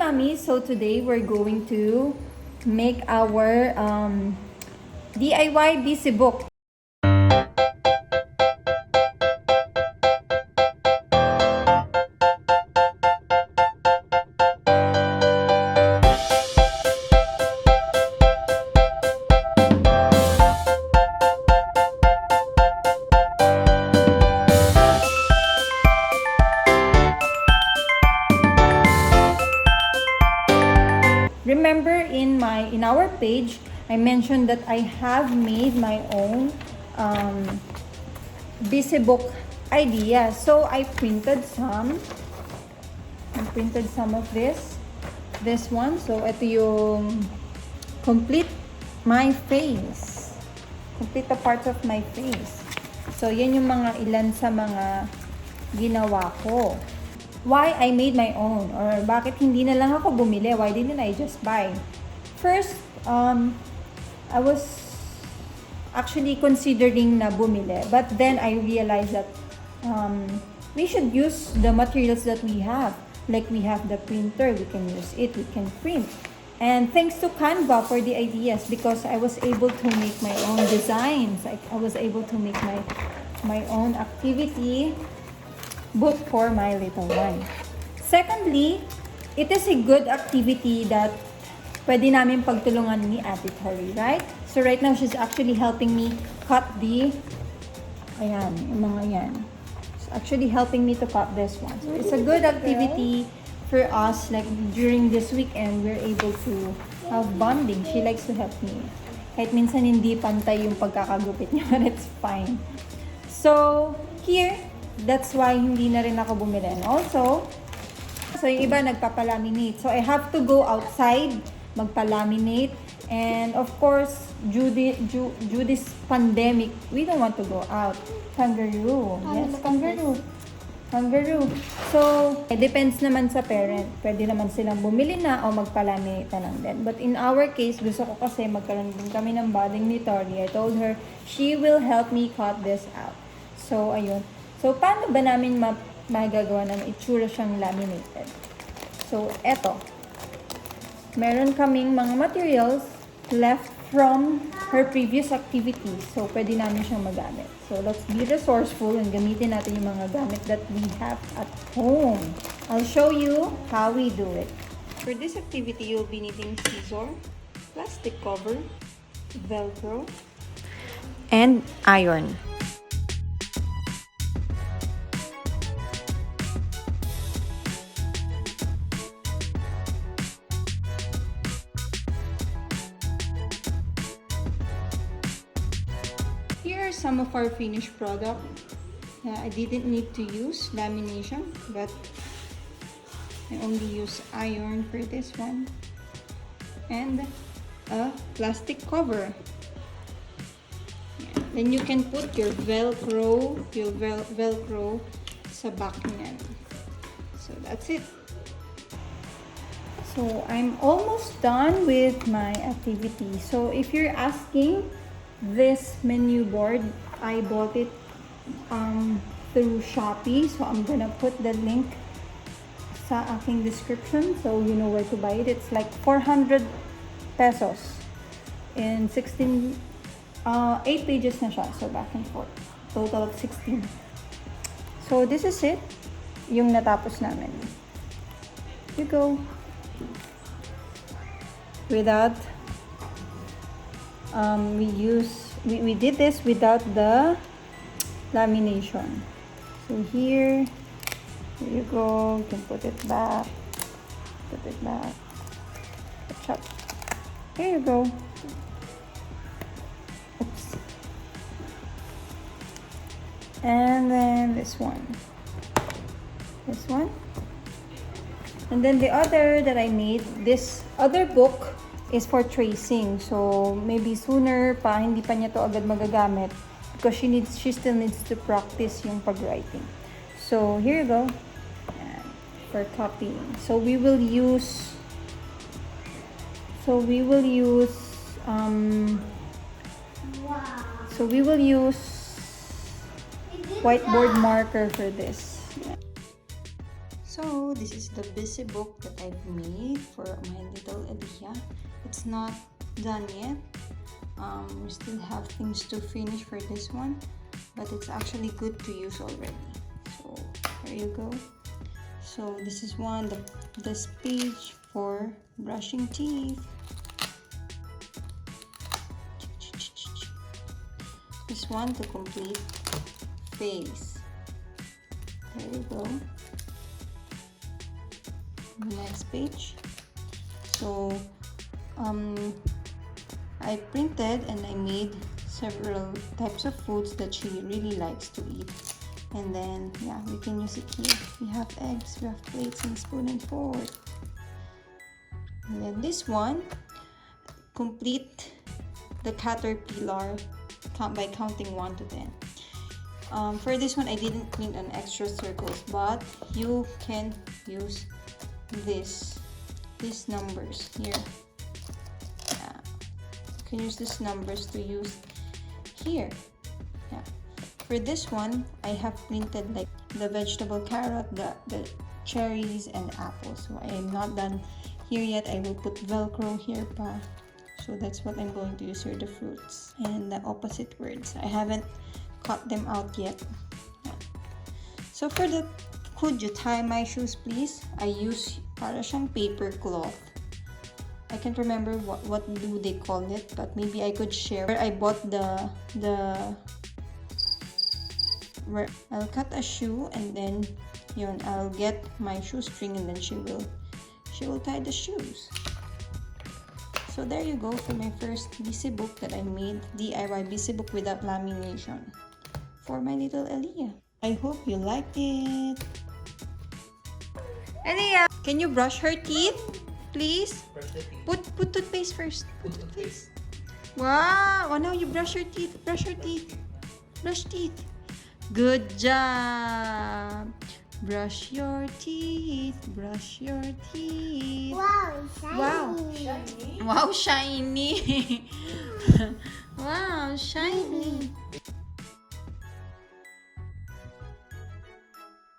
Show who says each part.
Speaker 1: mommy, so today we're going to make our DIY busy book. Remember in our page, I mentioned that I have made my own busy book idea. So I printed some. Of this one. So ito yung complete my face. Complete the parts of my face. So yan yung mga ilan sa mga ginawa ko. Why I made my own, or bakit hindi na lang ako bumili? Why didn't I just buy? First, I was actually considering na bumili, but then I realized that we should use the materials that we have. Like we have the printer, we can use it, we can print. And thanks to Canva for the ideas, because I was able to make my own designs. I was able to make my own activity book for my little one. Secondly, it is a good activity that pwede namin pagtulungan ni Ate Tori, right? So right now, she's actually helping me cut yung mga yan. She's actually helping me to cut this one. So it's a good activity for us, like during this weekend, we're able to have bonding. She likes to help me. Kahit minsan hindi pantay yung pagkakagupit niya, but it's fine. So, here, that's why hindi na rin ako bumili. And also, so yung iba nagpapalaminate. So I have to go outside, magpalaminate. And of course, due this pandemic, we don't want to go out. Kangaroo. Yes, kangaroo. Kangaroo. So, it depends naman sa parent. Pwede naman silang bumili na o magpalaminate na lang din. But in our case, gusto ko kasi magkaroon din kami ng bonding ni Tori. I told her, she will help me cut this out. So, ayun. So, paano ba namin magagawa ng itsura siyang laminated? So, eto. Meron kaming mga materials left from her previous activity. So, pwede namin siyang magamit. So, let's be resourceful and gamitin natin yung mga gamit that we have at home. I'll show you how we do it. For this activity, you'll be needing scissors, plastic cover, Velcro, and iron. Here are some of our finished product. I didn't need to use lamination, but I only use iron for this one. And a plastic cover. Yeah. Then you can put your Velcro, sa back niyan. So that's it. So I'm almost done with my activity. So if you're asking, this menu board, I bought it through Shopee. So I'm gonna put the link sa aking description so you know where to buy it. It's like 400 pesos in 8 pages na siya. So back and forth. Total of 16. So this is it. Yung natapos namin. You go. Without we did this without the lamination. So here you go. You can put it back. Chop. Here you go. Oops. And then this one. And then the other that I made, this other book is for tracing. So maybe sooner pa, hindi pa niya to agad magagamit because she still needs to practice yung pag-writing. So here you go. And for copying. So we will use whiteboard marker for this. So this is the busy book that I've made for my little Aliyah. It's not done yet. We still have things to finish for this one, but it's actually good to use already. So there you go. So this is one, this page for brushing teeth. This one to complete face. There you go. The next page. So I printed and I made several types of foods that she really likes to eat. And then, yeah, we can use it here. We have eggs, we have plates and spoon and fork. And then this one, complete the caterpillar by counting 1 to 10. For this one, I didn't print an extra circles, but you can use these numbers here. Yeah, you can use these numbers to use here. Yeah. For this one, I have printed like the vegetable carrot, the cherries, and apples. So I am not done here yet. I will put Velcro here pa. So that's what I'm going to use here, the fruits and the opposite words. I haven't cut them out yet. Yeah. So for the could you tie my shoes please, I use para siyang paper cloth. I can't remember what do they call it, but maybe I could share. I bought where I'll cut a shoe and then yun, I'll get my shoestring and then she will tie the shoes. So there you go for my first busy book that I made, DIY busy book without lamination for my little Aliyah. I hope you liked it. Aliyah, can you brush her teeth, please?
Speaker 2: Brush the teeth.
Speaker 1: Put toothpaste first.
Speaker 2: Put toothpaste.
Speaker 1: Wow! Oh, now you brush your teeth. Brush your teeth. Brush teeth. Good job. Brush your teeth. Brush your teeth.
Speaker 3: Wow, shiny.
Speaker 1: Wow. Wow, shiny. Wow, shiny.